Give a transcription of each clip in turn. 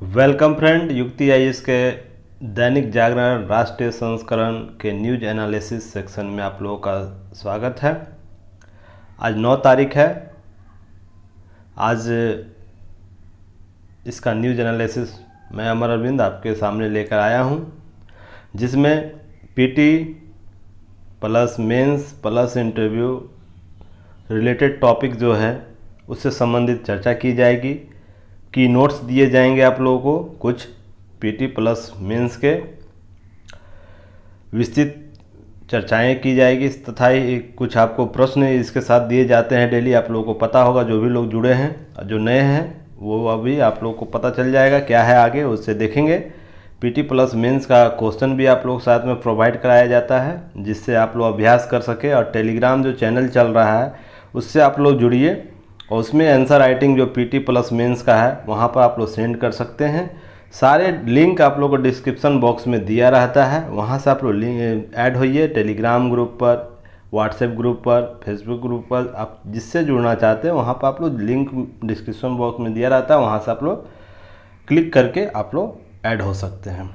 Welcome friend, युक्ति IAS के दैनिक जागरण राष्ट्रीय संस्करण के न्यूज एनालिसिस सेक्शन में आप लोगों का स्वागत है। आज 9 तारीख है। आज इसका न्यूज एनालिसिस मैं अमर अरविंद आपके सामने लेकर आया हूं, जिसमें PT plus mains plus interview related topic जो है उससे संबंधित चर्चा की जाएगी। की नोट्स दिए जाएंगे आप लोगों को, कुछ पीटी प्लस मेंस के विस्तृत चर्चाएं की जाएगी तथा कुछ आपको प्रश्न इसके साथ दिए जाते हैं डेली। आप लोगों को पता होगा, जो भी लोग जुड़े हैं और जो नए हैं वो अभी आप लोगों को पता चल जाएगा क्या है आगे, उससे देखेंगे। पीटी प्लस मेंस का क्वेश्चन भी आप लोग साथ में प्रोवाइड कराया जाता है, जिससे आप लोग अभ्यास कर सके। और टेलीग्राम जो चैनल चल रहा है उससे आप लोग जुड़िए और उसमें आंसर राइटिंग जो पीटी प्लस मेंस का है वहाँ पर आप लोग सेंड कर सकते हैं। सारे लिंक आप लोग को डिस्क्रिप्शन बॉक्स में दिया रहता है, वहाँ से आप लोग ऐड होइए। टेलीग्राम ग्रुप पर, व्हाट्सएप ग्रुप पर, फेसबुक ग्रुप पर, आप जिससे जुड़ना चाहते हैं वहाँ पर आप लोग लिंक डिस्क्रिप्शन बॉक्स में दिया रहता है, वहाँ से आप लोग क्लिक करके आप लोग ऐड हो सकते हैं।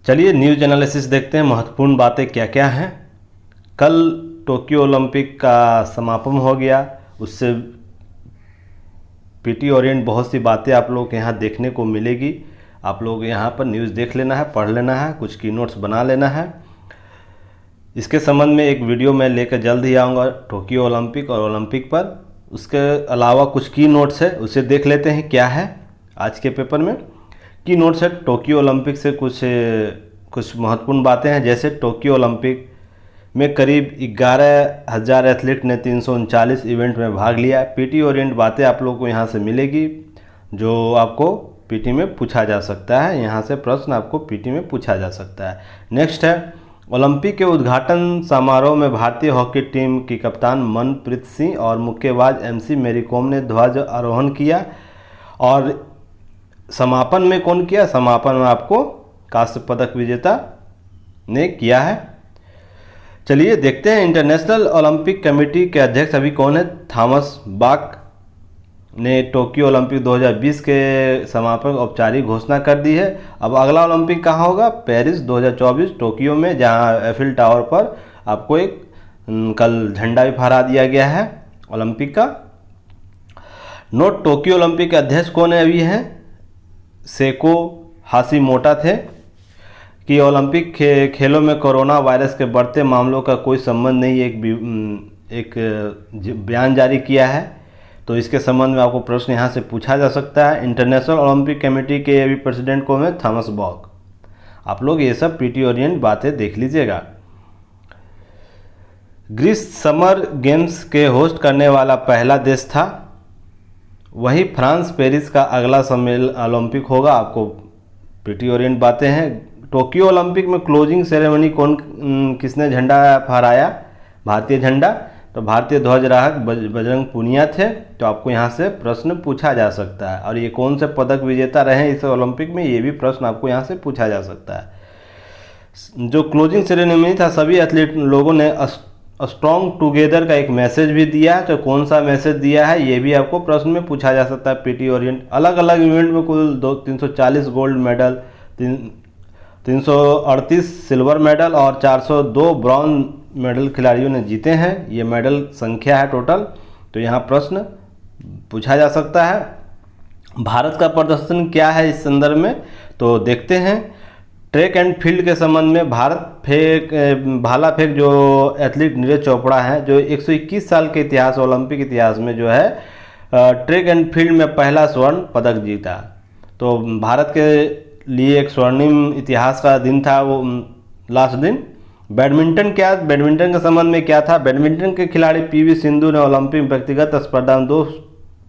चलिए न्यूज एनालिसिस देखते हैं, महत्वपूर्ण बातें क्या क्या हैं। कल टोक्यो ओलंपिक का समापन हो गया, उससे पीटी ओरिएंट बहुत सी बातें आप लोग के यहाँ देखने को मिलेगी। आप लोग यहाँ पर न्यूज़ देख लेना है, पढ़ लेना है, कुछ की नोट्स बना लेना है। इसके संबंध में एक वीडियो मैं लेकर जल्द ही आऊँगा टोक्यो ओलंपिक और ओलंपिक पर। उसके अलावा कुछ की नोट्स है, उसे देख लेते हैं क्या है आज के पेपर में। की नोट्स है टोक्यो ओलंपिक से कुछ महत्वपूर्ण बातें हैं, जैसे टोक्यो ओलंपिक में करीब 11,000 एथलीट ने 339 इवेंट में भाग लिया। पीटी ओरिएंट बातें आप लोगों को यहाँ से मिलेगी, जो आपको पीटी में पूछा जा सकता है। यहाँ से प्रश्न आपको पीटी में पूछा जा सकता है। नेक्स्ट है, ओलंपिक के उद्घाटन समारोह में भारतीय हॉकी टीम की कप्तान मनप्रीत सिंह और मुक्केबाज एमसी मैरी कॉम ने ध्वज आरोहण किया। और समापन में कौन किया? समापन में आपको कांस्य पदक विजेता ने किया है। चलिए देखते हैं, इंटरनेशनल ओलंपिक कमेटी के अध्यक्ष अभी कौन है? थॉमस बाक ने टोक्यो ओलंपिक 2020 के समापन औपचारिक घोषणा कर दी है। अब अगला ओलंपिक कहाँ होगा? पेरिस 2024 टोक्यो में, जहां एफिल टावर पर आपको एक कल झंडा भी फहरा दिया गया है ओलंपिक का। नोट, टोक्यो ओलंपिक के अध्यक्ष कौन है अभी हैं? सेको हाशिमोटो थे। कि ओलंपिक खेलों में कोरोना वायरस के बढ़ते मामलों का कोई संबंध नहीं, एक बयान जारी किया है। तो इसके संबंध में आपको प्रश्न यहाँ से पूछा जा सकता है। इंटरनेशनल ओलंपिक कमेटी के अभी प्रेसिडेंट कौन है? थॉमस बॉक। आप लोग ये सब पीटी ओरिएंट बातें देख लीजिएगा। ग्रीस समर गेम्स के होस्ट करने वाला पहला देश था। वहीं फ्रांस पेरिस का अगला सम्मेलन ओलंपिक होगा। आपको पीटी ओरिएंट बातें हैं। टोक्यो ओलंपिक में क्लोजिंग सेरेमनी किसने झंडा फहराया? भारतीय झंडा। तो भारतीय ध्वजवाहक बजरंग पुनिया थे। तो आपको यहाँ से प्रश्न पूछा जा सकता है। और ये कौन से पदक विजेता रहे इस ओलंपिक में, ये भी प्रश्न आपको यहाँ से पूछा जा सकता है। जो क्लोजिंग सेरेमनी था, सभी एथलीट लोगों ने स्ट्रॉन्ग टुगेदर का एक मैसेज भी दिया। तो कौन सा मैसेज दिया है ये भी आपको प्रश्न में पूछा जा सकता है। पीटी ओरिएंट अलग अलग इवेंट में कुल 340 गोल्ड मेडल, 338 सिल्वर मेडल और 402 ब्रॉन्ज मेडल खिलाड़ियों ने जीते हैं। ये मेडल संख्या है टोटल। तो यहाँ प्रश्न पूछा जा सकता है। भारत का प्रदर्शन क्या है इस संदर्भ में, तो देखते हैं। ट्रैक एंड फील्ड के संबंध में भाला फेंक जो एथलीट नीरज चोपड़ा हैं, जो 121 साल के इतिहास ओलंपिक इतिहास में जो है ट्रैक एंड फील्ड में पहला स्वर्ण पदक जीता। तो भारत के लिए एक स्वर्णिम इतिहास का दिन था वो लास्ट दिन। बैडमिंटन के संबंध में क्या था? बैडमिंटन के खिलाड़ी पीवी सिंधु ने ओलंपिक व्यक्तिगत स्पर्धा में 2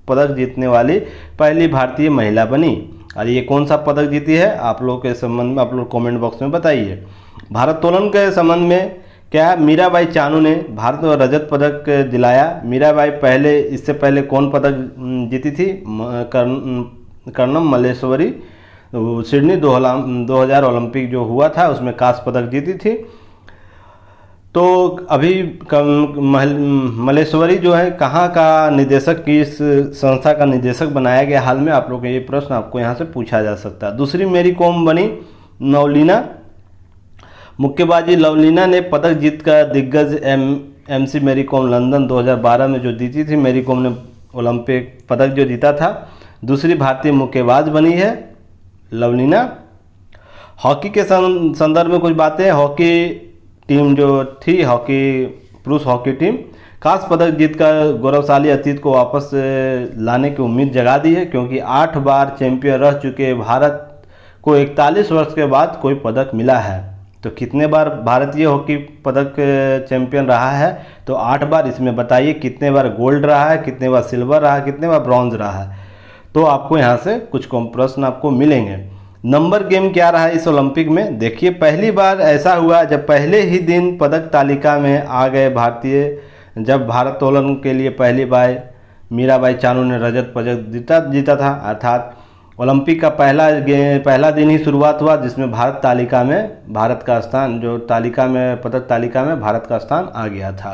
पदक जीतने वाली पहली भारतीय महिला बनी। और ये कौन सा पदक जीती है? आप लोग के संबंध में आप लोग कमेंट बॉक्स में बताइए। भारोत्तोलन के संबंध में क्या? मीराबाई चानू ने भारत को रजत पदक दिलाया। मीराबाई इससे पहले कौन पदक जीती थी? कर्णम मल्लेश्वरी। सिडनी 2000 ओलंपिक जो हुआ था उसमें कांस्य पदक जीती थी। तो अभी मलेश्वरी जो है कहाँ का निदेशक, किस संस्था का निदेशक बनाया गया हाल में, आप लोग ये प्रश्न आपको यहाँ से पूछा जा सकता है। दूसरी मेरी कॉम बनी लवलीना। मुक्केबाजी लवलीना ने पदक जीतकर दिग्गज MC मेरी कॉम लंदन 2012 में जो जीती थी, मेरी कॉम ने ओलंपिक पदक जो जीता था, दूसरी भारतीय मुक्केबाज बनी है लवलीना। हॉकी के संदर्भ में कुछ बातें। हॉकी टीम जो थी, पुरुष हॉकी टीम खास पदक जीतकर गौरवशाली अतीत को वापस लाने की उम्मीद जगा दी है, क्योंकि 8 बार चैंपियन रह चुके भारत को 41 वर्ष के बाद कोई पदक मिला है। तो कितने बार भारतीय हॉकी पदक चैंपियन रहा है? तो 8 बार। इसमें बताइए कितने बार गोल्ड रहा है, कितने बार सिल्वर रहा है, कितने बार ब्रॉन्ज रहा है। तो आपको यहाँ से कुछ प्रश्न आपको मिलेंगे। नंबर गेम क्या रहा है इस ओलंपिक में? देखिए, पहली बार ऐसा हुआ जब पहले ही दिन पदक तालिका में आ गए भारतीय, जब भारोत्तोलन के लिए पहली बार मीराबाई चानू ने रजत पदक जीता था। अर्थात ओलंपिक का पहला दिन ही शुरुआत हुआ जिसमें भारत का स्थान, जो तालिका में, पदक तालिका में भारत का स्थान आ गया था।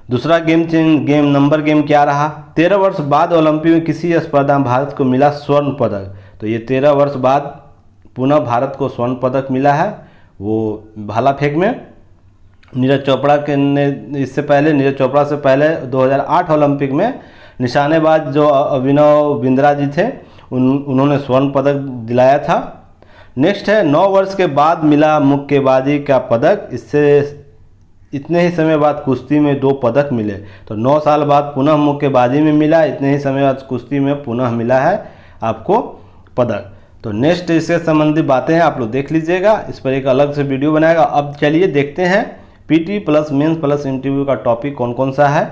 दूसरा गेम नंबर गेम क्या रहा? 13 वर्ष बाद ओलंपिक में किसी स्पर्धा में भारत को मिला स्वर्ण पदक। तो ये 13 वर्ष बाद पुनः भारत को स्वर्ण पदक मिला है, वो भाला फेंक में। नीरज चोपड़ा से पहले 2008 ओलंपिक में निशानेबाज जो अभिनव बिंद्रा जी थे, उन्होंने स्वर्ण पदक दिलाया था। नेक्स्ट है 9 वर्ष के बाद मिला मुक्केबाजी का पदक। इससे इतने ही समय बाद कुश्ती में 2 पदक मिले। तो 9 साल बाद पुनः मुक्केबाजी में मिला, इतने ही समय बाद कुश्ती में पुनः मिला है आपको पदक। तो नेक्स्ट इससे संबंधित बातें हैं, आप लोग देख लीजिएगा, इस पर एक अलग से वीडियो बनाएगा। अब चलिए देखते हैं PT plus mains plus interview का टॉपिक कौन कौन सा है।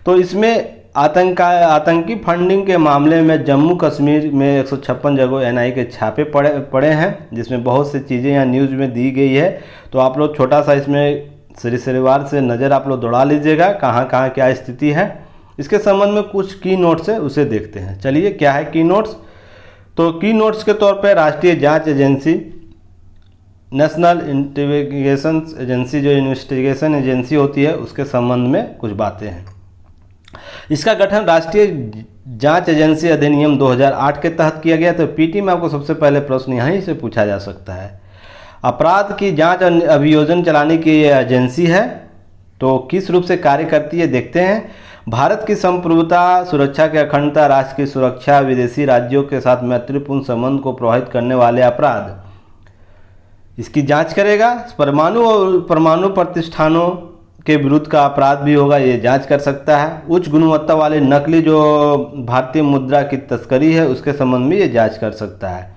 तो इसमें आतंकी फंडिंग के मामले में जम्मू कश्मीर में 156 जगह NIA के छापे पड़े हैं, जिसमें बहुत सी चीज़ें यहाँ न्यूज़ में दी गई है। तो आप लोग छोटा सा इसमें सरिवार से नज़र आप लोग दौड़ा लीजिएगा, कहाँ कहाँ क्या स्थिति है। इसके संबंध में कुछ की नोट्स है, उसे देखते हैं। चलिए, क्या है की नोट्स? तो की नोट्स के तौर पर राष्ट्रीय जाँच एजेंसी, नेशनल इन्वेस्टिगेशन एजेंसी, जो इन्वेस्टिगेशन एजेंसी होती है, उसके संबंध में कुछ बातें हैं। इसका गठन राष्ट्रीय जांच एजेंसी अधिनियम 2008 के तहत किया गया। तो PT में आपको सबसे पहले प्रश्न यहीं से पूछा जा सकता है, अपराध की जांच और अभियोजन चलाने की ये एजेंसी है, तो किस रूप से कार्य करती है देखते हैं। भारत की संप्रभुता, सुरक्षा की अखंडता, राष्ट्र की सुरक्षा, विदेशी राज्यों के साथ मैत्रीपूर्ण संबंध को प्रभावित करने वाले अपराध, इसकी जांच करेगा। परमाणु प्रतिष्ठानों के विरुद्ध का अपराध भी होगा, ये जांच कर सकता है। उच्च गुणवत्ता वाले नकली जो भारतीय मुद्रा की तस्करी है, उसके संबंध में ये जांच कर सकता है।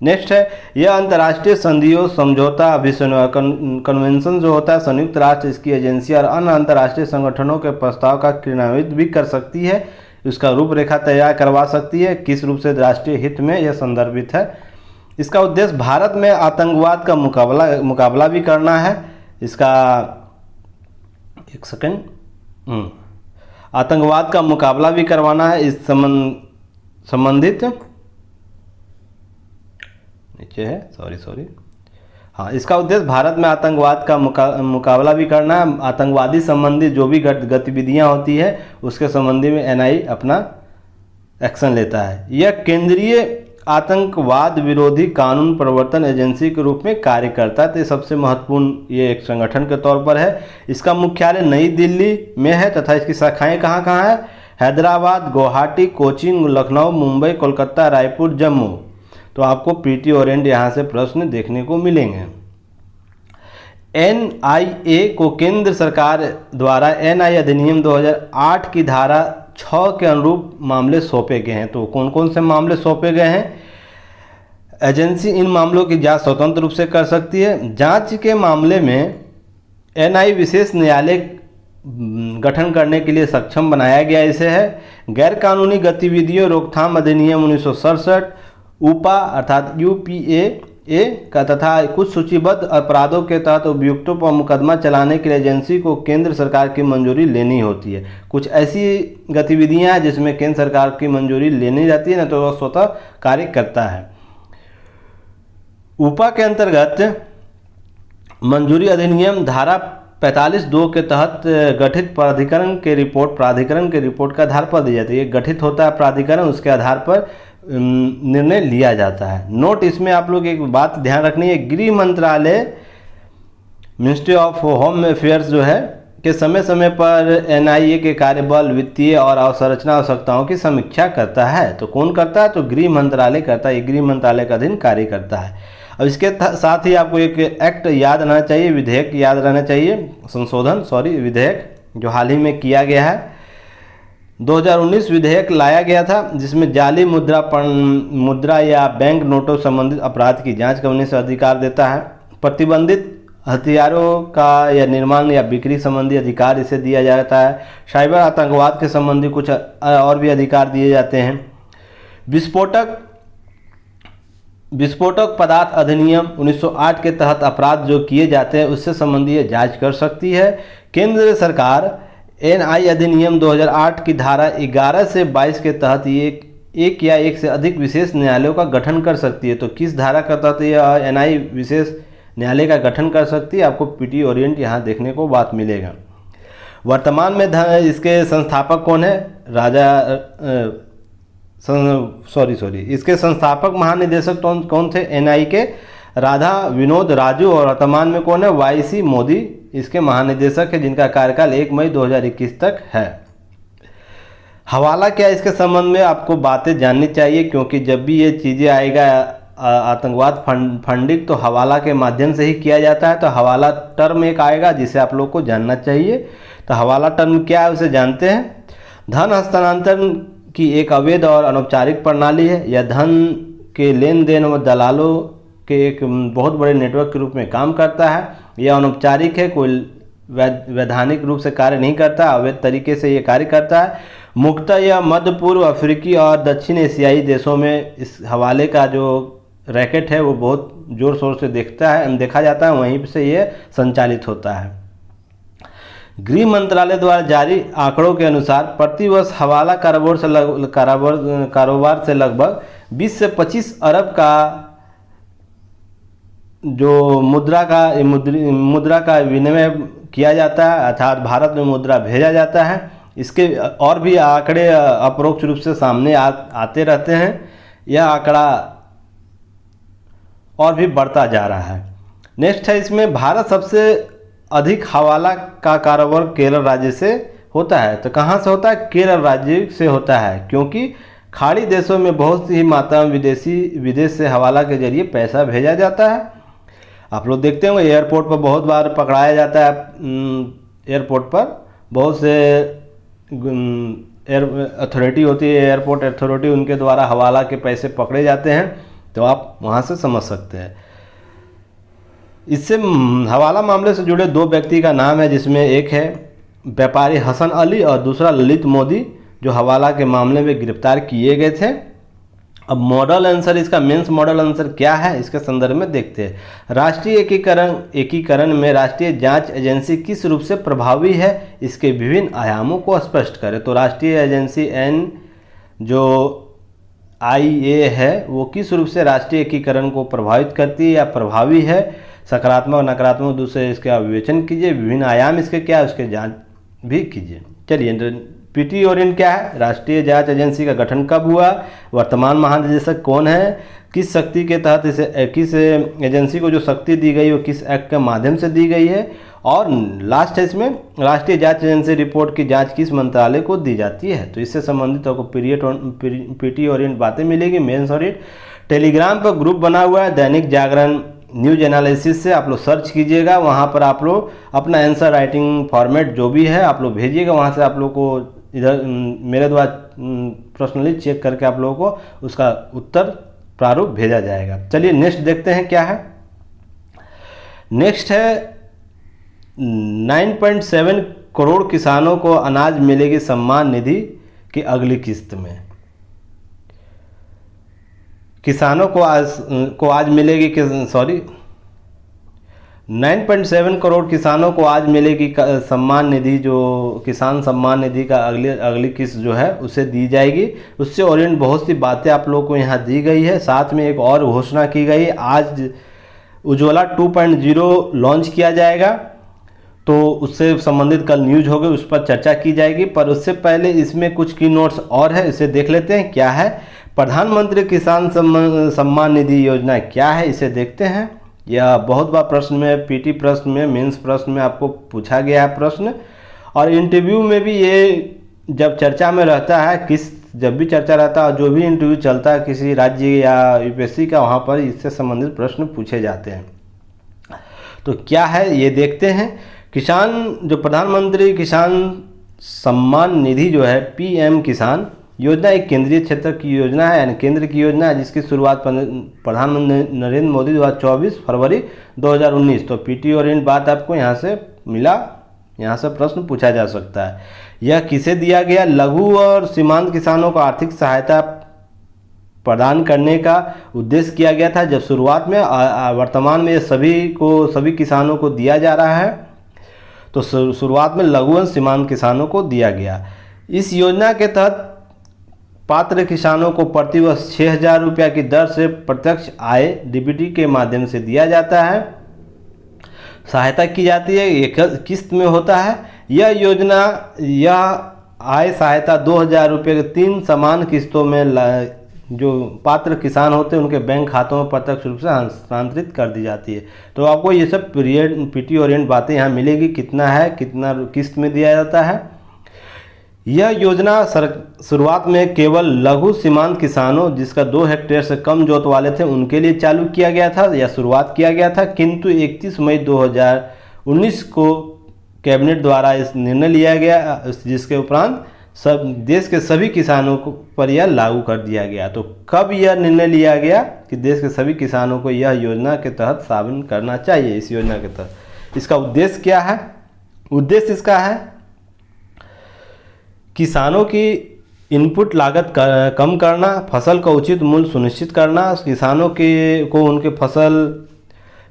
नेक्स्ट है, यह अंतर्राष्ट्रीय संधियों, समझौता, कन्वेंशन जो होता है, संयुक्त राष्ट्र, इसकी एजेंसी और अन्य अंतर्राष्ट्रीय संगठनों के प्रस्ताव का क्रियान्वित भी कर सकती है, उसका रूपरेखा तैयार करवा सकती है। किस रूप से? राष्ट्रीय हित में यह संदर्भित है। इसका उद्देश्य भारत में आतंकवाद का मुकाबला भी करना है। इसका एक सेकंड, आतंकवाद का मुकाबला भी करवाना है। इस संबंधित नीचे है, सॉरी, हाँ, इसका उद्देश्य भारत में आतंकवाद का मुकाबला भी करना है। आतंकवादी संबंधी जो भी गतिविधियां होती है, उसके संबंधी में NIA अपना एक्शन लेता है। यह केंद्रीय आतंकवाद विरोधी कानून प्रवर्तन एजेंसी के रूप में कार्य करता है। तो सबसे महत्वपूर्ण ये एक संगठन के तौर पर है। इसका मुख्यालय नई दिल्ली में है तथा इसकी शाखाएं कहाँ कहाँ है? हैदराबाद, गुवाहाटी, कोचीन, लखनऊ, मुंबई, कोलकाता, रायपुर, जम्मू। तो आपको PT ओरिएंट यहाँ से प्रश्न देखने को मिलेंगे। NIA को केंद्र सरकार द्वारा NIA अधिनियम 2008 की धारा 6 के अनुरूप मामले सौंपे गए हैं। तो कौन कौन से मामले सौंपे गए हैं? एजेंसी इन मामलों की जांच स्वतंत्र रूप से कर सकती है। जांच के मामले में NIA विशेष न्यायालय गठन करने के लिए सक्षम बनाया गया। इसे है गैरकानूनी गतिविधियों रोकथाम अधिनियम 1967, UPA अर्थात UPA का तथा कुछ सूचीबद्ध अपराधों के तहत अभियुक्तों पर मुकदमा चलाने के लिए एजेंसी को केंद्र सरकार की मंजूरी लेनी होती है। कुछ ऐसी गतिविधियां हैं जिसमें केंद्र सरकार की मंजूरी लेनी जाती है, न तो वह स्वतः कार्य करता है। UPA के अंतर्गत मंजूरी अधिनियम धारा 45(2) के तहत गठित प्राधिकरण के रिपोर्ट के आधार पर दी जाती है। गठित होता है प्राधिकरण, उसके आधार पर निर्णय लिया जाता है। नोट इसमें आप लोग एक बात ध्यान रखनी है, गृह मंत्रालय मिनिस्ट्री ऑफ होम अफेयर्स जो है कि समय समय पर एनआईए के कार्यबल, वित्तीय और अवसंरचना आवश्यकताओं की समीक्षा करता है। तो कौन करता है? तो गृह मंत्रालय करता है। ये गृह मंत्रालय का अधीन कार्य करता है। अब इसके साथ ही आपको एक एक्ट याद रहना चाहिए, विधेयक याद रहना चाहिए, विधेयक जो हाल ही में किया गया है। 2019 विधेयक लाया गया था जिसमें जाली मुद्रा या बैंक नोटों संबंधित अपराध की जांच करने से अधिकार देता है। प्रतिबंधित हथियारों का या निर्माण या बिक्री संबंधी अधिकार इसे दिया जाता है। साइबर आतंकवाद के संबंधी कुछ और भी अधिकार दिए जाते हैं। विस्फोटक पदार्थ अधिनियम 1908 के तहत अपराध जो किए जाते हैं उससे संबंधी जांच कर सकती है। केंद्र सरकार एनआई अधिनियम 2008 की धारा 11 से 22 के तहत एक या एक से अधिक विशेष न्यायालयों का गठन कर सकती है। तो किस धारा के तहत यह एनआई विशेष न्यायालय का गठन कर सकती है? आपको पीटी ओरिएंट यहाँ देखने को बात मिलेगा। वर्तमान में इसके संस्थापक कौन है? इसके संस्थापक महानिदेशक कौन थे एनआई के? राधा विनोद राजू। और वर्तमान में कौन है? वाईसी मोदी इसके महानिदेशक है, जिनका कार्यकाल 1 मई 2021 तक है। हवाला क्या? इसके संबंध में आपको बातें जाननी चाहिए, क्योंकि जब भी ये चीज़ें आएगा आतंकवाद फंडिंग तो हवाला के माध्यम से ही किया जाता है। तो हवाला टर्म एक आएगा जिसे आप लोग को जानना चाहिए। तो हवाला टर्म क्या है उसे जानते हैं। धन हस्तांतरण की एक अवैध और अनौपचारिक प्रणाली है। यह धन के लेन देन व दलालों के एक बहुत बड़े नेटवर्क के रूप में काम करता है। यह अनौपचारिक है, कोई वैधानिक रूप से कार्य नहीं करता, अवैध तरीके से ये कार्य करता है। मुख्यतः यह मध्य पूर्व, अफ्रीकी और दक्षिण एशियाई देशों में इस हवाले का जो रैकेट है वो बहुत जोर शोर से देखा जाता है, वहीं से ये संचालित होता है। गृह मंत्रालय द्वारा जारी आंकड़ों के अनुसार प्रतिवर्ष हवाला कारोबार से लगभग 20 से 25 अरब का जो मुद्रा का विनिमय किया जाता है, अर्थात भारत में मुद्रा भेजा जाता है। इसके और भी आंकड़े अपरोक्ष रूप से सामने आते रहते हैं। यह आंकड़ा और भी बढ़ता जा रहा है। नेक्स्ट है, इसमें भारत सबसे अधिक हवाला का कारोबार केरल राज्य से होता है। तो कहाँ से होता है? केरल राज्य से होता है, क्योंकि खाड़ी देशों में बहुत सी मात्रा में विदेश से हवाला के जरिए पैसा भेजा जाता है। आप लोग देखते होंगे एयरपोर्ट पर बहुत बार पकड़ाया जाता है। एयरपोर्ट पर बहुत से अथॉरिटी होती है, एयरपोर्ट अथॉरिटी, उनके द्वारा हवाला के पैसे पकड़े जाते हैं। तो आप वहाँ से समझ सकते हैं। इससे हवाला मामले से जुड़े 2 व्यक्ति का नाम है, जिसमें एक है व्यापारी हसन अली और दूसरा ललित मोदी, जो हवाला के मामले में गिरफ्तार किए गए थे। अब मॉडल आंसर, इसका मेंस मॉडल आंसर क्या है इसके संदर्भ में देखते हैं। राष्ट्रीय एकीकरण में राष्ट्रीय जांच एजेंसी किस रूप से प्रभावी है, इसके विभिन्न आयामों को स्पष्ट करें। तो राष्ट्रीय एजेंसी जो IA है वो किस रूप से राष्ट्रीय एकीकरण को प्रभावित करती है या प्रभावी है, सकारात्मक नकारात्मक दूसरे इसका विवेचन कीजिए, विभिन्न आयाम इसके क्या है उसके जांच भी कीजिए। चलिए, पीटी ओरिएंट क्या है? राष्ट्रीय जांच एजेंसी का गठन कब हुआ, वर्तमान महानिदेशक कौन है, किस शक्ति के तहत किस एजेंसी को जो शक्ति दी गई वो किस एक्ट के माध्यम से दी गई है, और लास्ट है इसमें राष्ट्रीय जांच एजेंसी रिपोर्ट की जांच किस मंत्रालय को दी जाती है। तो इससे संबंधित आपको पीटी ओरिएंट बातें मिलेगी। मेंस ओरिएंट टेलीग्राम पर ग्रुप बना हुआ है, दैनिक जागरण न्यूज एनालिसिस से आप लोग सर्च कीजिएगा। वहाँ पर आप लोग अपना आंसर राइटिंग फॉर्मेट जो भी है आप लोग भेजिएगा। वहाँ से आप लोग को इधर मेरे द्वारा पर्सनली चेक करके आप लोगों को उसका उत्तर प्रारूप भेजा जाएगा। चलिए नेक्स्ट देखते हैं क्या है। नेक्स्ट है 9.7 करोड़ किसानों को अनाज मिलेगी सम्मान निधि की अगली किस्त में। किसानों को आज मिलेगी 9.7 करोड़ किसानों को आज मिलेगी सम्मान निधि, जो किसान सम्मान निधि का अगली किस्त जो है उसे दी जाएगी। उससे ओरिएंट बहुत सी बातें आप लोगों को यहाँ दी गई है। साथ में एक और घोषणा की गई, आज उज्ज्वला 2.0 लॉन्च किया जाएगा। तो उससे संबंधित कल न्यूज होगी, उस पर चर्चा की जाएगी। पर उससे पहले इसमें कुछ की नोट्स और है, इसे देख लेते हैं क्या है। प्रधानमंत्री किसान सम्मान निधि योजना क्या है, इसे देखते हैं। यह बहुत बार प्रश्न में, पीटी प्रश्न में, मेंस प्रश्न में आपको पूछा गया है प्रश्न, और इंटरव्यू में भी ये जब चर्चा में रहता है, जब भी चर्चा रहता है, जो भी इंटरव्यू चलता है किसी राज्य या यूपीएससी का, वहाँ पर इससे संबंधित प्रश्न पूछे जाते हैं। तो क्या है ये देखते हैं। जो प्रधानमंत्री किसान सम्मान निधि जो है, पीएम किसान योजना, एक केंद्रीय क्षेत्र की योजना है, यानी केंद्र की योजना है, जिसकी शुरुआत प्रधानमंत्री नरेंद्र मोदी द्वारा 24 फरवरी 2019। तो पीटी ओरिएंट बात आपको यहाँ से मिला, यहाँ से प्रश्न पूछा जा सकता है। यह किसे दिया गया? लघु और सीमांत किसानों को आर्थिक सहायता प्रदान करने का उद्देश्य किया गया था जब शुरुआत में। वर्तमान में सभी किसानों को दिया जा रहा है। तो शुरुआत में लघु और सीमांत किसानों को दिया गया। इस योजना के तहत पात्र किसानों को प्रतिवर्ष 6,000 रुपये की दर से प्रत्यक्ष आय डीबीटी के माध्यम से दिया जाता है, सहायता की जाती है। एक किस्त में होता है यह योजना। यह आय सहायता 2,000 रुपये के 3 समान किस्तों में जो पात्र किसान होते हैं उनके बैंक खातों में प्रत्यक्ष रूप से हस्तांतरित कर दी जाती है। तो आपको ये सब पीटी ओरिएंट बातें यहाँ मिलेगी, कितना है, कितना किस्त में दिया जाता है। यह योजना शुरुआत में केवल लघु सीमांत किसानों जिसका 2 हेक्टेयर से कम जोत वाले थे उनके लिए चालू किया गया था या शुरुआत किया गया था, किंतु 31 मई 2019 को कैबिनेट द्वारा इस निर्णय लिया गया, जिसके उपरांत सब देश के सभी किसानों को पर यह लागू कर दिया गया। तो कब यह निर्णय लिया गया कि देश के सभी किसानों को यह योजना के तहत शामिल करना चाहिए? इस योजना के तहत इसका उद्देश्य क्या है? उद्देश्य इसका है किसानों की इनपुट लागत कम करना, फसल का उचित मूल्य सुनिश्चित करना, किसानों को उनके फसल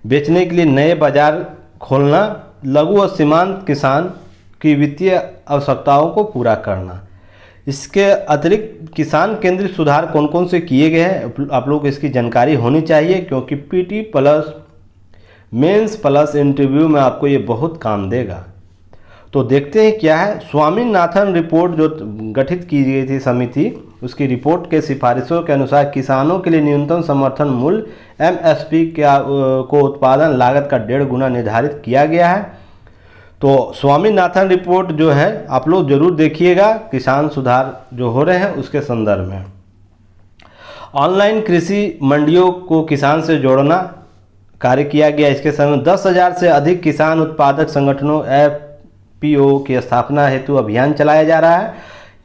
बेचने के लिए नए बाजार खोलना, लघु और सीमांत किसान की वित्तीय आवश्यकताओं को पूरा करना। इसके अतिरिक्त किसान केंद्रित सुधार कौन कौन से किए गए हैं आप लोग को इसकी जानकारी होनी चाहिए, क्योंकि PT plus mains plus interview में आपको ये बहुत काम देगा। तो देखते हैं क्या है। स्वामीनाथन रिपोर्ट जो गठित की गई थी समिति, उसकी रिपोर्ट के सिफारिशों के अनुसार किसानों के लिए न्यूनतम समर्थन मूल्य एमएसपी को उत्पादन लागत का 1.5 गुना निर्धारित किया गया है। तो स्वामीनाथन रिपोर्ट जो है आप लोग जरूर देखिएगा, किसान सुधार जो हो रहे हैं उसके संदर्भ में। ऑनलाइन कृषि मंडियों को किसान से जोड़ना कार्य किया गया। इसके समय 10,000 से अधिक किसान उत्पादक संगठनों एफपीओ की स्थापना हेतु अभियान चलाया जा रहा है।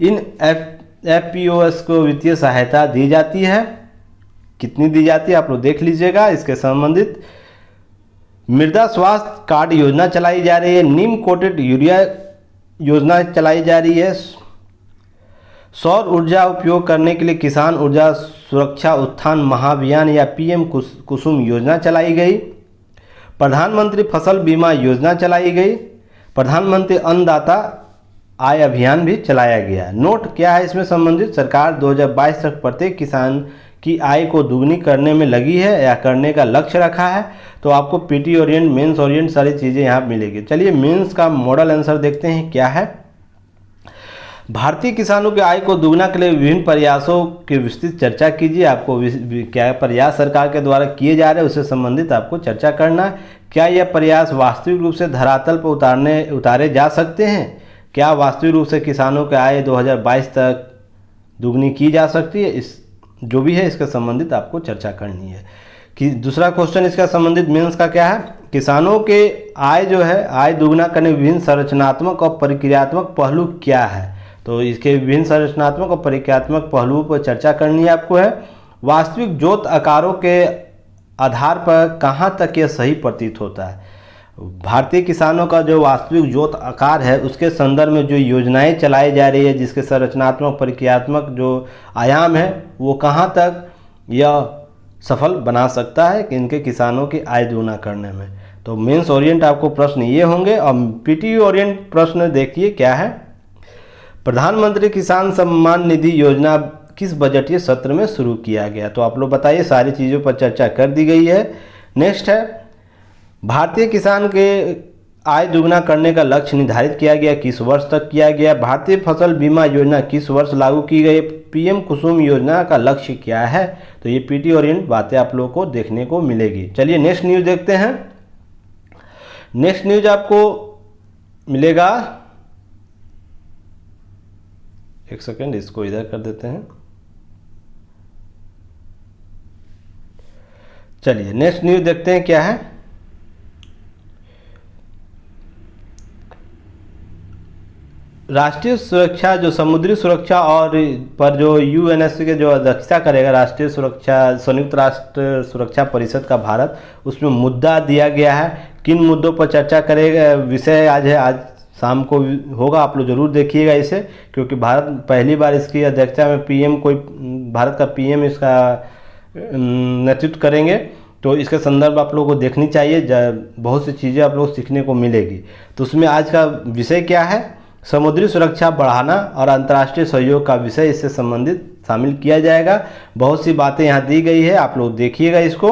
इन एफपीओएस को वित्तीय सहायता दी जाती है। कितनी दी जाती है आप लोग देख लीजिएगा। इसके संबंधित मृदा स्वास्थ्य कार्ड योजना चलाई जा रही है। नीम कोटेड यूरिया योजना चलाई जा रही है। सौर ऊर्जा उपयोग करने के लिए किसान ऊर्जा सुरक्षा उत्थान महाअभियान या पीएम कुसुम योजना चलाई गई। प्रधानमंत्री फसल बीमा योजना चलाई गई। प्रधानमंत्री अन्नदाता आय अभियान भी चलाया गया। नोट क्या है इसमें संबंधित? सरकार 2022 तक प्रत्येक किसान की आय को दुगनी करने में लगी है या करने का लक्ष्य रखा है। तो आपको पीटी ओरिएंट, मेंस ओरिएंट सारी चीज़ें यहाँ मिलेगी। चलिए मेंस का मॉडल आंसर देखते हैं क्या है। भारतीय किसानों की आय को दुगना के लिए विभिन्न प्रयासों की विस्तृत चर्चा कीजिए। आपको क्या प्रयास सरकार के द्वारा किए जा रहे हैं उससे संबंधित आपको चर्चा करना है। क्या यह प्रयास वास्तविक रूप से धरातल पर उतारे जा सकते हैं? क्या वास्तविक रूप से किसानों की आय 2022 तक दुगनी की जा सकती है? इस जो भी है इसके संबंधित आपको चर्चा करनी है। कि दूसरा क्वेश्चन इसका संबंधित मेंस का क्या है? किसानों के आय जो है, आय दुगना करने विभिन्न संरचनात्मक और प्रक्रियात्मक पहलू क्या है? तो इसके विभिन्न संरचनात्मक और प्रक्रियात्मक पहलुओं पर चर्चा करनी है आपको है। वास्तविक जोत आकारों के आधार पर कहाँ तक यह सही प्रतीत होता है? भारतीय किसानों का जो वास्तविक जोत आकार है उसके संदर्भ में जो योजनाएं चलाई जा रही है, जिसके संरचनात्मक प्रक्रियात्मक जो आयाम है वो कहाँ तक यह सफल बना सकता है कि इनके किसानों की आय दुगना करने में। तो मेंस ओरिएंट आपको प्रश्न ये होंगे। और पीटी ओरिएंट प्रश्न देखिए क्या है। प्रधानमंत्री किसान सम्मान निधि योजना किस बजटीय सत्र में शुरू किया गया? तो आप लोग बताइए, सारी चीज़ों पर चर्चा कर दी गई है। नेक्स्ट है भारतीय किसान के आय दुगना करने का लक्ष्य निर्धारित किया गया, किस वर्ष तक किया गया। भारतीय फसल बीमा योजना किस वर्ष लागू की गई। पीएम कुसुम योजना का लक्ष्य क्या है। तो ये पीटी ओरिएंट बातें आप लोगों को देखने को मिलेगी। चलिए नेक्स्ट न्यूज़ देखते हैं। नेक्स्ट न्यूज़ आपको मिलेगा, एक सेकेंड इसको इधर कर देते हैं। चलिए नेक्स्ट न्यूज़ देखते हैं क्या है। राष्ट्रीय सुरक्षा, जो समुद्री सुरक्षा और पर जो यूएनएससी के जो अध्यक्षता करेगा, राष्ट्रीय सुरक्षा संयुक्त राष्ट्र सुरक्षा परिषद का भारत, उसमें मुद्दा दिया गया है। किन मुद्दों पर चर्चा करेगा, विषय आज है, आज शाम को होगा, आप लोग जरूर देखिएगा इसे, क्योंकि भारत पहली बार इसकी अध्यक्षता में पीएम कोई, भारत का पीएम इसका नेतृत्व करेंगे। तो इसके संदर्भ आप लोगों को देखनी चाहिए, बहुत सी चीज़ें आप लोग सीखने को मिलेगी। तो उसमें आज का विषय क्या है, समुद्री सुरक्षा बढ़ाना और अंतर्राष्ट्रीय सहयोग का विषय इससे संबंधित शामिल किया जाएगा। बहुत सी बातें यहाँ दी गई है, आप लोग देखिएगा इसको,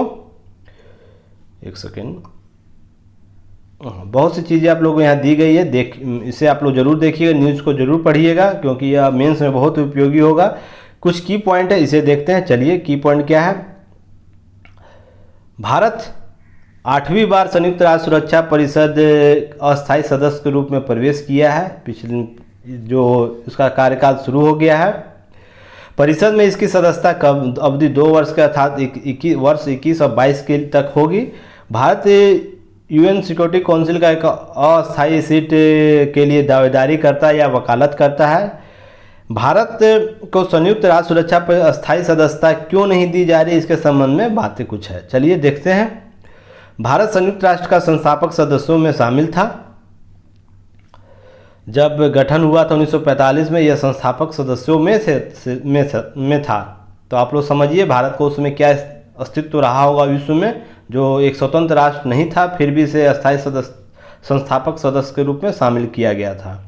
एक सेकेंड। बहुत सी चीज़ें आप लोगों को यहाँ दी गई है, इसे आप लोग जरूर देखिएगा, न्यूज़ को जरूर पढ़िएगा, क्योंकि यह मेंस में बहुत उपयोगी होगा। कुछ की पॉइंट है, इसे देखते हैं। चलिए की पॉइंट क्या है। भारत 8वीं बार संयुक्त राष्ट्र सुरक्षा परिषद अस्थायी सदस्य के रूप में प्रवेश किया है। पिछले जो उसका कार्यकाल शुरू हो गया है। परिषद में इसकी सदस्यता कब अवधि 2 वर्ष के अर्थात 21 और 22 के तक होगी। भारत यूएन सिक्योरिटी काउंसिल का एक अस्थायी सीट के लिए दावेदारी करता है या वकालत करता है। भारत को संयुक्त राष्ट्र सुरक्षा पर अस्थायी सदस्यता क्यों नहीं दी जा रही, इसके संबंध में बातें कुछ है। चलिए देखते हैं। भारत संयुक्त राष्ट्र का संस्थापक सदस्यों में शामिल था। जब गठन हुआ था 1945 में, यह संस्थापक सदस्यों में था। तो आप लोग समझिए भारत को उसमें क्या अस्तित्व रहा होगा विश्व में, जो एक स्वतंत्र राष्ट्र नहीं था, फिर भी इसे अस्थायी संस्थापक सदस्य के रूप में शामिल किया गया था।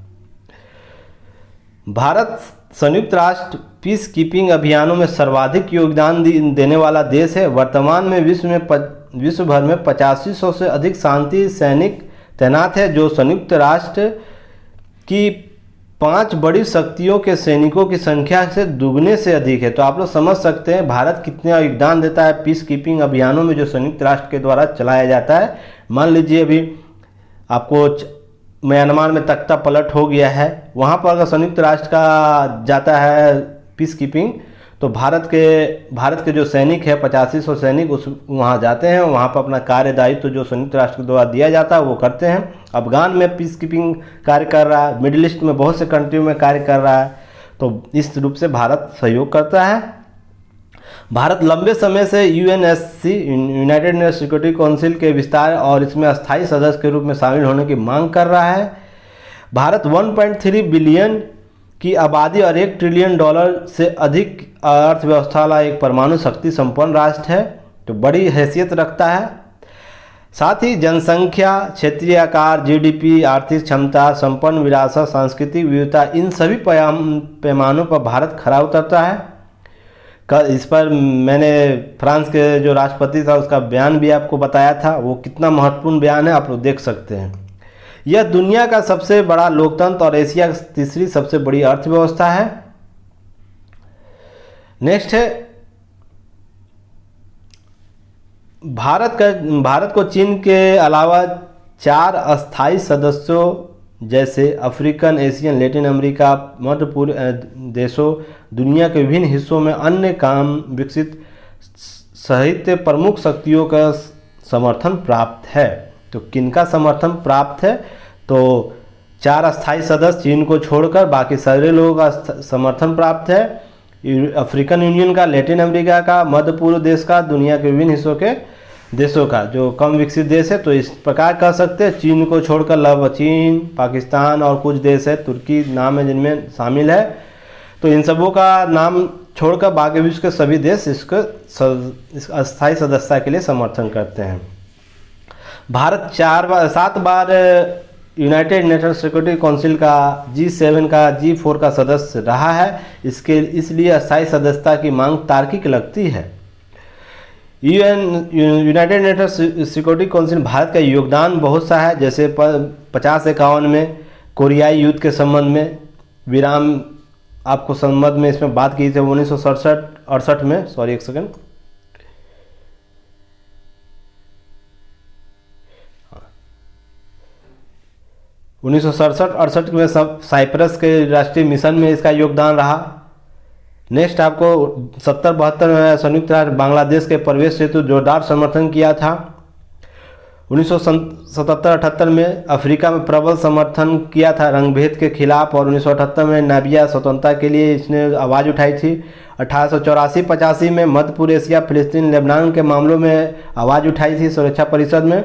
भारत संयुक्त राष्ट्र पीस कीपिंग अभियानों में सर्वाधिक योगदान देने वाला देश है। वर्तमान में विश्व भर में 8500 से अधिक शांति सैनिक तैनात है, जो संयुक्त राष्ट्र की 5 बड़ी शक्तियों के सैनिकों की संख्या से दुगने से अधिक है। तो आप लोग समझ सकते हैं भारत कितना योगदान देता है पीस कीपिंग अभियानों में जो संयुक्त राष्ट्र के द्वारा चलाया जाता है। मान लीजिए अभी आपको म्यांमार में तख्ता पलट हो गया है, वहाँ पर अगर संयुक्त राष्ट्र का जाता है पीस कीपिंग, तो भारत के जो सैनिक है 8500 सैनिक वहाँ जाते हैं, वहाँ पर अपना कार्य दायित्व जो संयुक्त राष्ट्र के द्वारा दिया जाता है वो करते हैं। अफगान में पीस कीपिंग कार्य कर रहा है, मिडिल ईस्ट में बहुत से कंट्रियों में कार्य कर रहा है। तो इस रूप से भारत सहयोग करता है। भारत लंबे समय से UNSC United nation security council के विस्तार और इसमें अस्थायी सदस्य के रूप में शामिल होने की मांग कर रहा है। भारत 1.3 बिलियन की आबादी और $1 ट्रिलियन से अधिक अर्थव्यवस्था वाला एक परमाणु शक्ति संपन्न राष्ट्र है, तो बड़ी हैसियत रखता है। साथ ही जनसंख्या, क्षेत्रीय आकार, जीडीपी, आर्थिक क्षमता, संपन्न विरासत, सांस्कृतिक विविधता, इन सभी पैमानों पर भारत खरा उतरता है। इस पर मैंने फ्रांस के जो राष्ट्रपति था उसका बयान भी आपको बताया था, वो कितना महत्वपूर्ण बयान है आप लोग देख सकते हैं। यह दुनिया का सबसे बड़ा लोकतंत्र और एशिया की तीसरी सबसे बड़ी अर्थव्यवस्था है। नेक्स्ट है भारत को चीन के अलावा 4 अस्थायी सदस्यों जैसे अफ्रीकन, एशियन, लैटिन अमेरिका, मध्य पूर्व देशों, दुनिया के विभिन्न हिस्सों में अन्य काम विकसित सहित प्रमुख शक्तियों का समर्थन प्राप्त है। तो किनका समर्थन प्राप्त है, तो 4 अस्थायी सदस्य चीन को छोड़कर बाकी सारे लोगों का समर्थन प्राप्त है। अफ्रीकन यूनियन का, लैटिन अमेरिका का, मध्य पूर्व देश का, दुनिया के विभिन्न हिस्सों के देशों का, जो कम विकसित देश है। तो इस प्रकार कह सकते हैं चीन को छोड़कर लगभग चीन, पाकिस्तान और कुछ देश है, तुर्की नाम है जिनमें शामिल है। तो इन सबों का नाम छोड़कर बाकी विश्व के सभी देश इसको अस्थायी सदस्यता के लिए समर्थन करते हैं। भारत 7 बार यूनाइटेड नेशन सिक्योरिटी काउंसिल का, G7 का, G4 का सदस्य रहा है। इसलिए अस्थायी सदस्यता की मांग तार्किक लगती है। United Nations security council Bharat का योगदान बहुत सा है, जैसे 50-51 में कोरियाई युद्ध के संबंध में विराम आपको संबंध में इसमें बात की थी 1967-68 में, सॉरी एक सेकंड, हाँ 1967-68 में सब साइप्रस के राष्ट्रीय मिशन में इसका योगदान रहा। नेक्स्ट आपको 70-72 में संयुक्त राष्ट्र बांग्लादेश के प्रवेश हेतु जोरदार समर्थन किया था। 1977-78 में अफ्रीका में प्रबल समर्थन किया था रंगभेद के खिलाफ, और 1978 में नाबिया स्वतंत्रता के लिए इसने आवाज़ उठाई थी। 1884-85 में मध्य पूर्व एशिया, फिलिस्तीन, लेबनान के मामलों में आवाज़ उठाई थी सुरक्षा परिषद में।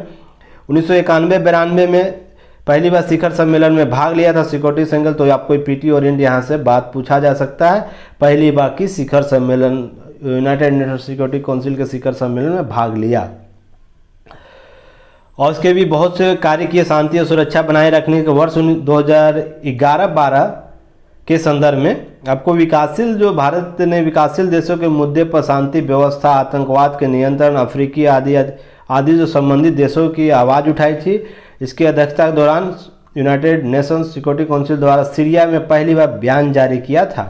1991-92 में पहली बार शिखर सम्मेलन में भाग लिया था सिक्योरिटी संगठन। तो आपको पीटी ओरिएंट यहाँ से बात पूछा जा सकता है, पहली बार की शिखर सम्मेलन यूनाइटेड नेशंस सिक्योरिटी काउंसिल के शिखर सम्मेलन में भाग लिया। और उसके भी बहुत से कार्य किए शांति और सुरक्षा बनाए रखने के। वर्ष 2011-12 के संदर्भ में आपको विकासशील जो भारत ने विकासशील देशों के मुद्दे पर शांति व्यवस्था, आतंकवाद के नियंत्रण, अफ्रीकी आदि जो संबंधित देशों की आवाज़ उठाई थी। इसकी अध्यक्षता के दौरान यूनाइटेड नेशंस सिक्योरिटी काउंसिल द्वारा सीरिया में पहली बार बयान जारी किया था।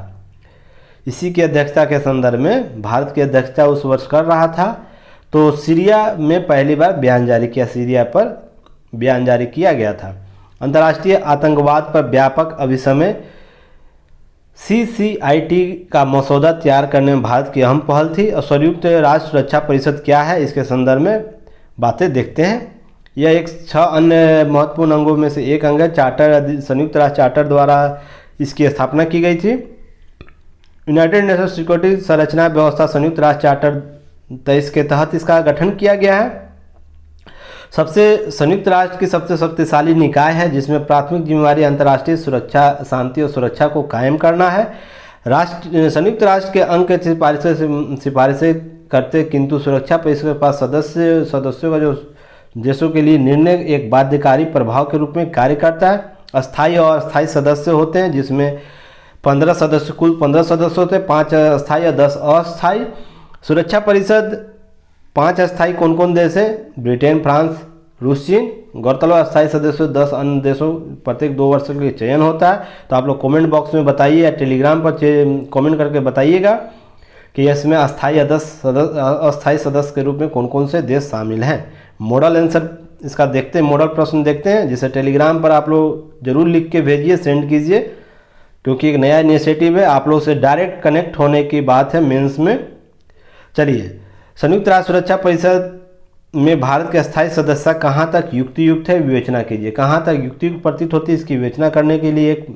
इसी की अध्यक्षता के संदर्भ में भारत की अध्यक्षता उस वर्ष कर रहा था, तो सीरिया में पहली बार बयान जारी किया, सीरिया पर बयान जारी किया गया था। अंतर्राष्ट्रीय आतंकवाद पर व्यापक अभिसमय CCIT का मसौदा तैयार करने में भारत की अहम पहल थी। और संयुक्त राष्ट्र सुरक्षा परिषद क्या है, इसके संदर्भ में बातें देखते हैं। यह एक 6 अन्य महत्वपूर्ण अंगों में से एक अंग है। चार्टर, संयुक्त राष्ट्र चार्टर द्वारा इसकी स्थापना की गई थी। यूनाइटेड नेशंस सिक्योरिटी संरचना व्यवस्था संयुक्त राष्ट्र चार्टर 23 के तहत इसका गठन किया गया है। संयुक्त राष्ट्र की सबसे शक्तिशाली निकाय है, जिसमें प्राथमिक जिम्मेवारी अंतर्राष्ट्रीय सुरक्षा, शांति और सुरक्षा को कायम करना है। संयुक्त राष्ट्र के अंग के सिफारिशें करते, किंतु सुरक्षा परिषद के पास सदस्यों का जो देशों के लिए निर्णय एक बाध्यकारी प्रभाव के रूप में कार्य करता है। अस्थायी और अस्थायी सदस्य होते हैं, जिसमें 15 सदस्य, कुल 15 सदस्य होते हैं, 5 अस्थायी और 10 अस्थायी। सुरक्षा परिषद 5 अस्थायी कौन कौन देश हैं? ब्रिटेन, फ्रांस, रूस, चीन। गौरतलब अस्थायी सदस्यों 10 अन्य देशों प्रत्येक 2 वर्ष के लिए चयन होता है। तो आप लोग कमेंट बॉक्स में बताइए या टेलीग्राम पर कमेंट करके बताइएगा कि इसमें अस्थायी अस्थायी सदस्य के रूप में कौन कौन से देश शामिल हैं। मॉडल आंसर इसका देखते हैं, मॉडल प्रश्न देखते हैं, जिसे टेलीग्राम पर आप लोग जरूर लिख के भेजिए, सेंड कीजिए, क्योंकि एक नया इनिशिएटिव है, आप लोग से डायरेक्ट कनेक्ट होने की बात है मेंस में। चलिए, संयुक्त राष्ट्र सुरक्षा परिषद में भारत के अस्थायी सदस्यता कहाँ तक युक्तियुक्त है, विवेचना कीजिए। कहाँ तक युक्तियुक्त प्रतीत होती है, इसकी विवेचना करने के लिए एक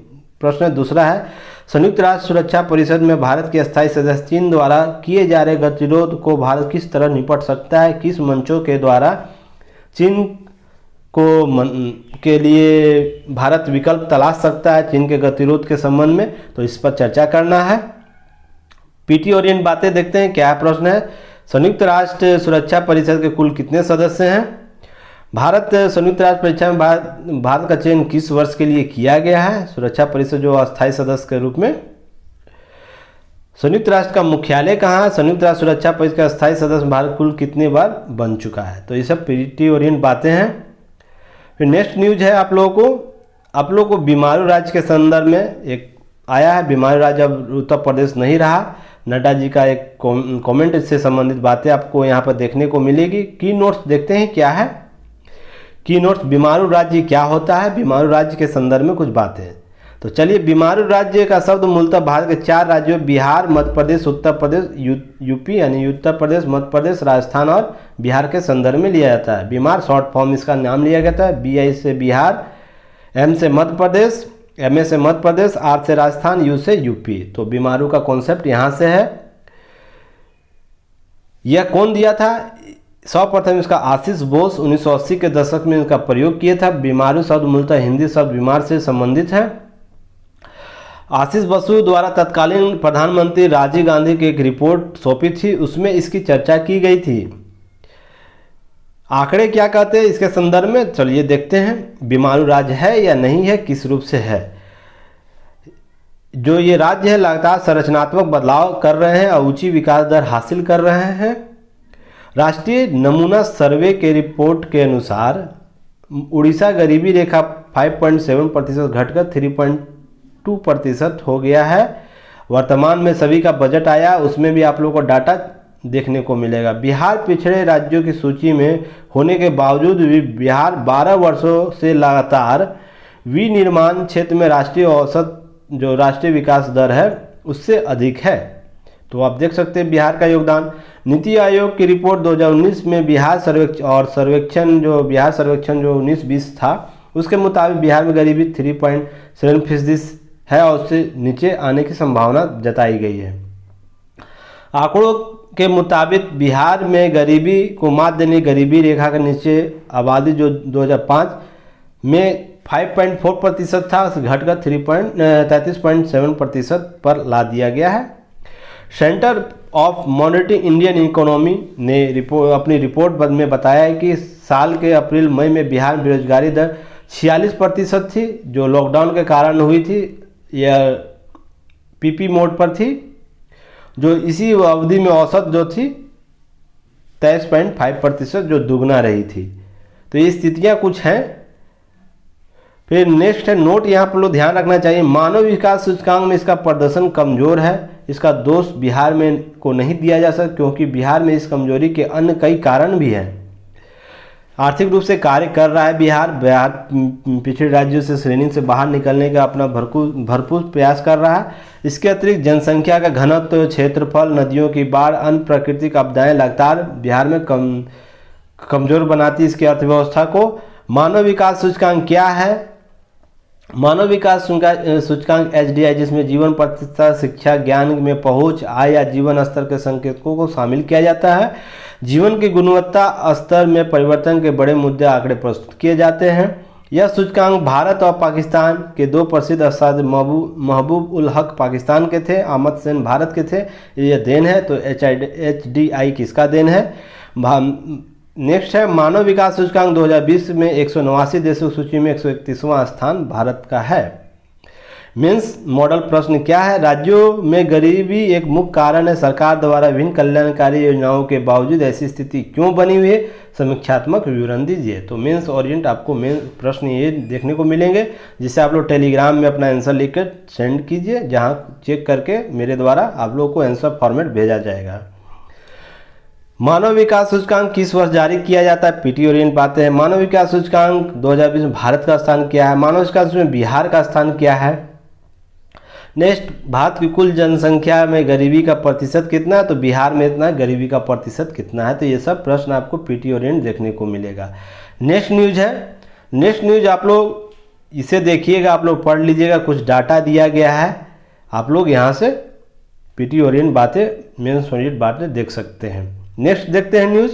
प्रश्न है। दूसरा है, संयुक्त राष्ट्र सुरक्षा परिषद में भारत के अस्थायी सदस्य चीन द्वारा किए जा रहे गतिरोध को भारत किस तरह निपट सकता है, किस मंचों के द्वारा चीन के लिए भारत विकल्प तलाश सकता है चीन के गतिरोध के संबंध में, तो इस पर चर्चा करना है। पीटी ओरिएंट बातें देखते हैं, क्या प्रश्न है। संयुक्त राष्ट्र सुरक्षा परिषद के कुल कितने सदस्य हैं? भारत संयुक्त राष्ट्र परिषद में भारत का चयन किस वर्ष के लिए किया गया है सुरक्षा परिषद जो अस्थायी सदस्य के रूप में? संयुक्त राष्ट्र का मुख्यालय कहाँ है? संयुक्त राष्ट्र सुरक्षा परिषद का अस्थायी सदस्य भारत कुल कितनी बार बन चुका है? तो ये सब पीटी ओरिएंट बातें हैं। फिर नेक्स्ट न्यूज है आप लोगों को बीमारू राज्य के संदर्भ में एक आया है। बीमारू राज्य अब उत्तर प्रदेश नहीं रहा। नड्डा जी का एक कमेंट इससे संबंधित बातें आपको यहाँ पर देखने को मिलेगी। की नोट्स देखते हैं क्या है। की नोट्स, बीमारू राज्य क्या होता है, बीमारू राज्य के संदर्भ में कुछ बातें हैं। तो चलिए, बीमारू राज्य का शब्द मूलतः भारत के 4 राज्यों बिहार, मध्य प्रदेश, उत्तर प्रदेश, यूपी यानी उत्तर प्रदेश, मध्य प्रदेश, राजस्थान और बिहार के संदर्भ में लिया जाता है। बीमार शॉर्ट फॉर्म इसका नाम लिया गया था। BI से बिहार, M से मध्य प्रदेश, MA से मध्य प्रदेश, R से राजस्थान, U से यूपी। तो बीमारू का कॉन्सेप्ट यहाँ से है। यह कौन दिया था? सर्वप्रथम इसका आशीष बोस 1980 के दशक में इसका प्रयोग किया था। बीमारू शब्द मूलतः हिंदी शब्द बीमार से संबंधित है। आशीष बसु द्वारा तत्कालीन प्रधानमंत्री राजीव गांधी की एक रिपोर्ट सौंपी थी, उसमें इसकी चर्चा की गई थी। आंकड़े क्या कहते हैं इसके संदर्भ में, चलिए देखते हैं। बीमारू राज्य है या नहीं है, किस रूप से है। जो ये राज्य है लगातार संरचनात्मक बदलाव कर रहे हैं और ऊंची विकास दर हासिल कर रहे हैं। राष्ट्रीय नमूना सर्वे के रिपोर्ट के अनुसार उड़ीसा गरीबी रेखा 5.7% घटकर 3.2% हो गया है। वर्तमान में सभी का बजट आया, उसमें भी आप लोगों को डाटा देखने को मिलेगा। बिहार पिछड़े राज्यों की सूची में होने के बावजूद भी बिहार 12 वर्षों से लगातार विनिर्माण क्षेत्र में राष्ट्रीय औसत जो राष्ट्रीय विकास दर है उससे अधिक है। तो आप देख सकते हैं बिहार का योगदान। नीति आयोग की रिपोर्ट 2019 में बिहार सर्वेक्षण जो 19-20 था उसके मुताबिक बिहार में गरीबी 3.7% है और उससे नीचे आने की संभावना जताई गई है। आंकड़ों के मुताबिक बिहार में गरीबी को मात देने गरीबी रेखा के नीचे आबादी जो 2005 में 5.4% था उसे घटकर 33.7% पर ला दिया गया है। Centre of monitoring Indian economy ने अपनी रिपोर्ट में बताया है कि साल के अप्रैल मई में बिहार में बेरोजगारी दर 46% थी, जो लॉकडाउन के कारण हुई थी या पीपी मोड पर थी, जो इसी अवधि में औसत जो थी 23.5% जो दुगना रही थी। तो ये स्थितियाँ कुछ हैं। फिर नेक्स्ट है नोट, यहाँ पर लोग ध्यान रखना चाहिए मानव विकास सूचकांक में इसका प्रदर्शन कमजोर है। इसका दोष बिहार में को नहीं दिया जा सकता क्योंकि बिहार में इस कमजोरी के अन्य कई कारण भी हैं। आर्थिक रूप से कार्य कर रहा है बिहार पिछड़े राज्यों से श्रेणी से बाहर निकलने का अपना भरपूर प्रयास कर रहा है। इसके अतिरिक्त जनसंख्या का घनत्व, क्षेत्रफल, नदियों की बाढ़, अन्य प्राकृतिक आपदाएं लगातार बिहार में कमजोर बनाती इसकी अर्थव्यवस्था को। मानव विकास सूचकांक क्या है? मानव विकास सूचकांक HDI, जिसमें जीवन प्रतिशत, शिक्षा, ज्ञान में पहुंच, आय या जीवन स्तर के संकेतकों को शामिल किया जाता है। जीवन की गुणवत्ता स्तर में परिवर्तन के बड़े मुद्दे आंकड़े प्रस्तुत किए जाते हैं। यह सूचकांक भारत और पाकिस्तान के दो प्रसिद्ध अर्थशास्त्री महबूब उल हक पाकिस्तान के थे, अहमद सेन भारत के थे, यह देन है। तो HDI किसका देन है? नेक्स्ट है मानव विकास सूचकांक 2020 में 189 देशों की सूची में 131वां स्थान भारत का है। मेंस मॉडल प्रश्न क्या है? राज्यों में गरीबी एक मुख्य कारण है। सरकार द्वारा विभिन्न कल्याणकारी योजनाओं के बावजूद ऐसी स्थिति क्यों बनी हुई है? समीक्षात्मक विवरण दीजिए। तो मेंस ओरिएंट आपको मेन प्रश्न ये देखने को मिलेंगे, जिसे आप लोग टेलीग्राम में अपना आंसर लिखकर सेंड कीजिए, जहाँ चेक करके मेरे द्वारा आप लोग को आंसर फॉर्मेट भेजा जाएगा। मानव विकास सूचकांक किस वर्ष जारी किया जाता है? पीटी ओरिएंट बातें हैं। मानव विकास सूचकांक 2020 में भारत का स्थान क्या है? मानव विकास में बिहार का स्थान क्या है? नेक्स्ट, भारत की कुल जनसंख्या में गरीबी का प्रतिशत कितना है? तो बिहार में इतना, गरीबी का प्रतिशत कितना है? तो ये सब प्रश्न आपको पीटी ओरिएंट देखने को मिलेगा। नेक्स्ट न्यूज है। नेक्स्ट न्यूज आप लोग इसे देखिएगा, आप लोग पढ़ लीजिएगा, कुछ डाटा दिया गया है, आप लोग यहाँ से पीटी ओरिएंट बातें, मेंस ओरिएंट बातें देख सकते हैं। नेक्स्ट देखते हैं न्यूज़।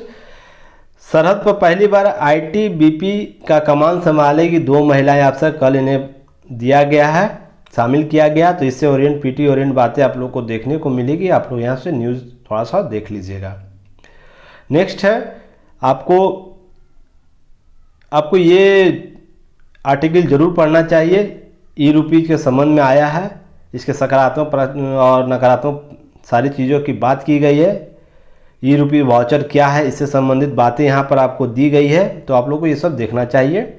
सरहद पर पहली बार ITBP का कमान संभालेगी 2 महिलाएं अफसर, कल इन्हें दिया गया है, शामिल किया गया। तो इससे ओरिएंट पीटी ओरिएंट बातें आप लोग को देखने को मिलेगी। आप लोग यहाँ से न्यूज़ थोड़ा सा देख लीजिएगा। नेक्स्ट है आपको ये आर्टिकल जरूर पढ़ना चाहिए। ई-रूपीज के संबंध में आया है, इसके सकारात्मक और नकारात्मक सारी चीज़ों की बात की गई है। ई-रूपी वाउचर क्या है, इससे संबंधित बातें यहाँ पर आपको दी गई है, तो आप लोग को ये सब देखना चाहिए।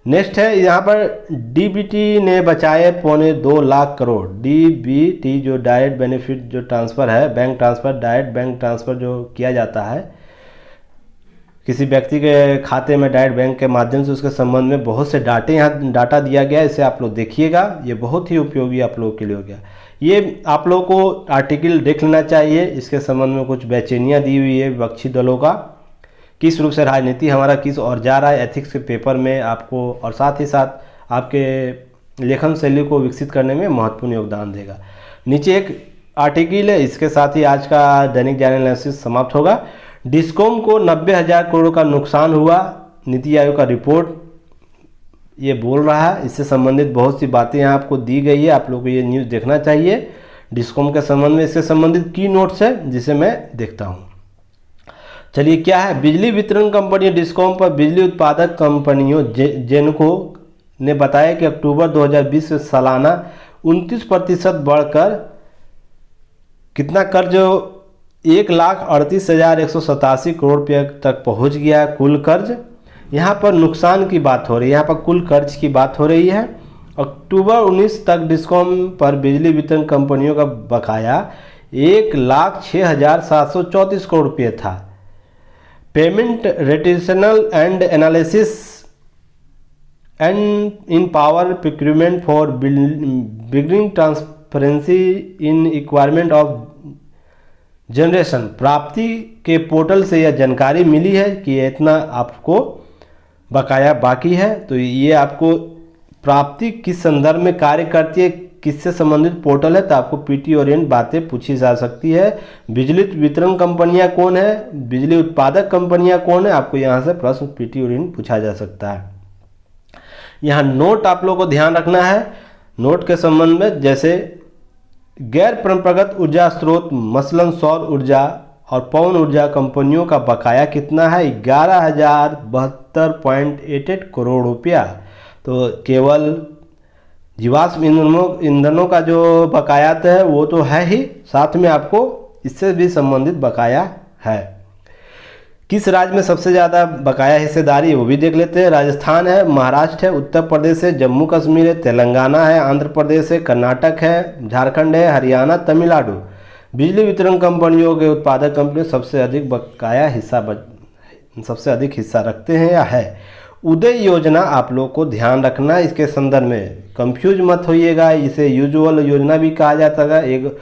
नेक्स्ट है यहाँ पर DBT ने बचाए 2.25 लाख करोड़। DBT जो डायरेक्ट बेनिफिट जो ट्रांसफ़र है, bank transfer, direct bank transfer जो किया जाता है किसी व्यक्ति के खाते में डायरेक्ट बैंक के माध्यम से, उसके संबंध में बहुत से डाटा दिया गया है। इसे आप लोग देखिएगा, ये बहुत ही उपयोगी आप लोगों के लिए हो गया। ये आप लोगों को आर्टिकल देख लेना चाहिए। इसके संबंध में कुछ बेचैनियाँ दी हुई है विपक्षी दलों का, किस रूप से राजनीति हमारा किस और जा रहा है एथिक्स के पेपर में आपको, और साथ ही साथ आपके लेखन शैली को विकसित करने में महत्वपूर्ण योगदान देगा। नीचे एक आर्टिकल है, इसके साथ ही आज का दैनिक जागरण एनालिसिस समाप्त होगा। डिस्कॉम को 90,000 करोड़ का नुकसान हुआ, नीति आयोग का रिपोर्ट ये बोल रहा है। इससे संबंधित बहुत सी बातें यहाँ आपको दी गई है, आप लोगों को ये न्यूज़ देखना चाहिए डिस्कॉम के संबंध में। इससे संबंधित की नोट्स है जिसे मैं देखता हूँ। चलिए क्या है, बिजली वितरण कंपनी डिस्कॉम पर बिजली उत्पादक कंपनियों जेनको ने बताया कि अक्टूबर 2020 से सालाना 29% बढ़कर कितना कर्ज 1,38,187 करोड़ रुपये तक पहुंच गया है कुल कर्ज। यहाँ पर नुकसान की बात हो रही है, यहाँ पर कुल कर्ज की बात हो रही है। अक्टूबर 19 तक डिस्कॉम पर बिजली वितरण कंपनियों का बकाया 1,06,734 करोड़ रुपये था। Payment ratification and analysis and in power procurement for beginning transparency in requirement of generation. Praapti के पोर्टल से यह जानकारी मिली है कि इतना आपको बकाया बाकी है। तो ये आपको प्राप्ति किस संदर्भ में कार्य करती है, किससे संबंधित पोर्टल है, तो आपको पीटी ओरिएंट बातें पूछी जा सकती है। बिजली वितरण कंपनियां कौन है, बिजली उत्पादक कंपनियां कौन है, आपको यहाँ से प्रश्न पीटी ओरिएंट पूछा जा सकता है। यहाँ नोट आप लोगों को ध्यान रखना है। नोट के संबंध में जैसे गैर परंपरागत ऊर्जा स्रोत मसलन सौर ऊर्जा और पवन ऊर्जा कंपनियों का बकाया कितना है, 11,072.88 करोड़ रुपया। तो केवल जीवाश्म ईंधनों का जो बकाया है वो तो है ही, साथ में आपको इससे भी संबंधित बकाया है। किस राज्य में सबसे ज़्यादा बकाया हिस्सेदारी है वो भी देख लेते हैं। राजस्थान है, महाराष्ट्र है, उत्तर प्रदेश है, जम्मू कश्मीर है, तेलंगाना है, आंध्र प्रदेश है, कर्नाटक है, झारखंड है, हरियाणा, तमिलनाडु। बिजली वितरण कंपनियों के उत्पादक कंपनी सबसे अधिक बकाया सबसे अधिक हिस्सा रखते हैं या है। उदय योजना आप लोग को ध्यान रखना, इसके संदर्भ में कंफ्यूज मत होइएगा। इसे यूजुअल योजना भी कहा जाता है, एक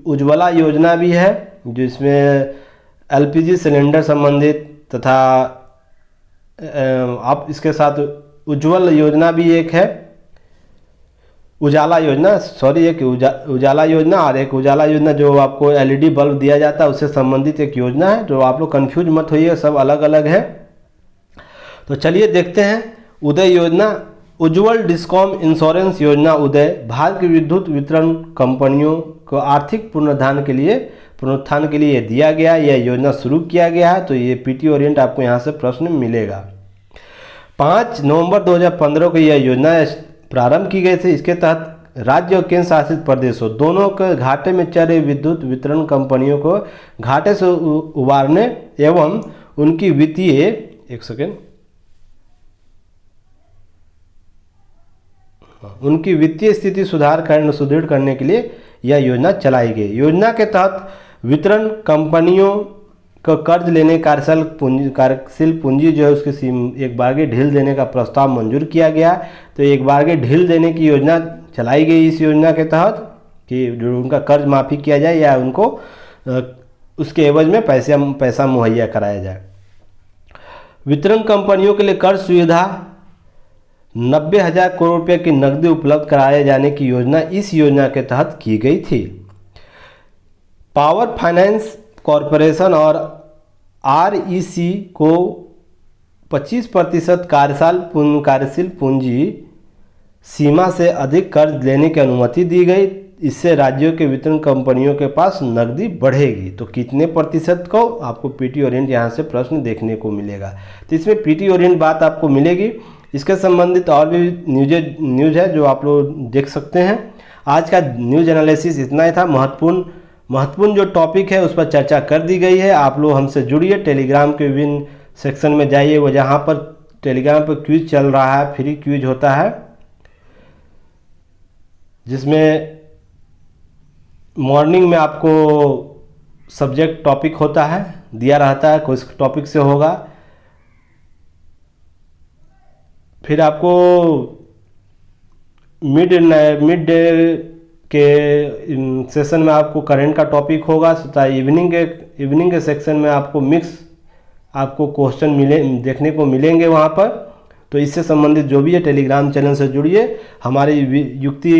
उज्ज्वला योजना भी है जिसमें एलपीजी सिलेंडर संबंधित तथा आप इसके साथ उज्ज्वल योजना भी एक है, उजाला योजना, एक उजाला योजना और एक उजाला योजना जो आपको एलईडी बल्ब दिया जाता है उससे संबंधित एक योजना है। जो आप लोग कंफ्यूज मत होइए, सब अलग अलग है। तो चलिए देखते हैं उदय योजना। उज्ज्वल डिस्कॉम इंश्योरेंस योजना उदय भारत की विद्युत वितरण कंपनियों को आर्थिक पुनरुत्थान के लिए दिया गया, यह योजना शुरू किया गया है। तो ये पीटी ओरिएंट आपको यहाँ से प्रश्न मिलेगा। 5 नवंबर 2015 को यह योजना प्रारंभ की गई थी। इसके तहत राज्य और केंद्र शासित प्रदेशों दोनों के घाटे में चल रही विद्युत वितरण कंपनियों को घाटे से उबारने एवं उनकी वित्तीय स्थिति सुदृढ़ करने के लिए यह योजना चलाई गई। योजना के तहत वितरण कंपनियों को कर्ज लेने कार्यशील पूंजी जो है उसकी एक बारगी ढील देने का प्रस्ताव मंजूर किया गया। तो एक बारगी ढील देने की योजना चलाई गई इस योजना के तहत कि उनका कर्ज माफ़ी किया जाए या उनको उसके एवज में पैसा मुहैया कराया जाए। वितरण कंपनियों के लिए कर्ज सुविधा 90,000 करोड़ रुपये की नकदी उपलब्ध कराए जाने की योजना इस योजना के तहत की गई थी। पावर फाइनेंस कॉरपोरेशन और आरईसी को 25% कार्यशील पूंजी सीमा से अधिक कर्ज लेने की अनुमति दी गई। इससे राज्यों के वितरण कंपनियों के पास नकदी बढ़ेगी। तो कितने प्रतिशत को आपको पीटी ओरिएंट यहाँ से प्रश्न देखने को मिलेगा। तो इसमें पीटी ओरिएंट बात आपको मिलेगी। इसके संबंधित और भी न्यूज है जो आप लोग देख सकते हैं। आज का न्यूज एनालिसिस इतना ही था। महत्वपूर्ण जो टॉपिक है उस पर चर्चा कर दी गई है। आप लोग हमसे जुड़िए, टेलीग्राम के विभिन्न सेक्शन में जाइए, वो जहाँ पर टेलीग्राम पर क्विज चल रहा है, फ्री क्विज होता है जिसमें मॉर्निंग में आपको सब्जेक्ट टॉपिक होता है, दिया रहता है कोई टॉपिक से होगा। फिर आपको मिड डे के सेशन में आपको करंट का टॉपिक होगा तथा इवनिंग के सेक्शन में आपको मिक्स आपको क्वेश्चन देखने को मिलेंगे वहाँ पर। तो इससे संबंधित जो भी है टेलीग्राम चैनल से जुड़िए। हमारी युक्ति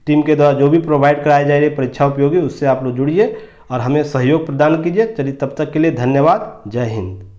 टीम के द्वारा जो भी प्रोवाइड कराए जा रही है परीक्षा उपयोगी उससे आप लोग जुड़िए और हमें सहयोग प्रदान कीजिए। चलिए तब तक के लिए धन्यवाद। जय हिंद।